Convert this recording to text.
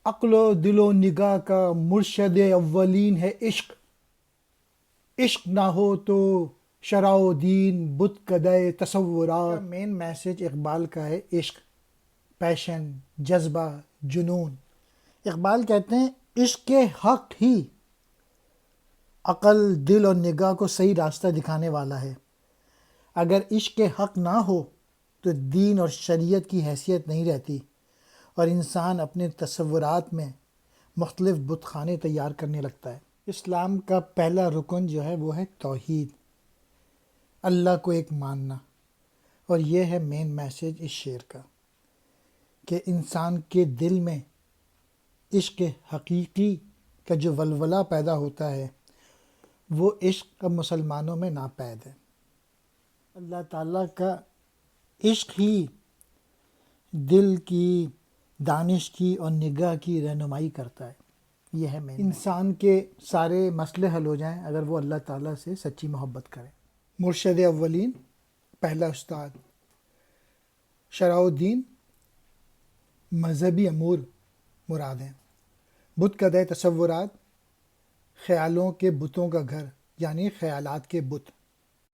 عقل و دل و نگاہ کا مرشد اولین ہے عشق، عشق نہ ہو تو شرع و دین بت کدے تصورات۔ مین میسج اقبال کا ہے عشق، پیشن، جذبہ، جنون۔ اقبال کہتے ہیں عشق کے حق ہی عقل، دل اور نگاہ کو صحیح راستہ دکھانے والا ہے۔ اگر عشق کے حق نہ ہو تو دین اور شریعت کی حیثیت نہیں رہتی، اور انسان اپنے تصورات میں مختلف بت خانے تیار کرنے لگتا ہے۔ اسلام کا پہلا رکن جو ہے وہ ہے توحید، اللہ کو ایک ماننا، اور یہ ہے مین میسج اس شعر کا، کہ انسان کے دل میں عشق حقیقی کا جو ولولہ پیدا ہوتا ہے وہ عشق اب مسلمانوں میں ناپید ہے۔ اللہ تعالیٰ کا عشق ہی دل کی، دانش کی اور نگاہ کی رہنمائی کرتا ہے۔ یہ ہے مین انسان کے سارے مسئلے حل ہو جائیں اگر وہ اللہ تعالیٰ سے سچی محبت کرے۔ مرشد اولین، پہلا استاد، شرع الدین، مذہبی امور مراد ہیں، بت کدے تصورات، خیالوں کے بتوں کا گھر، یعنی خیالات کے بت۔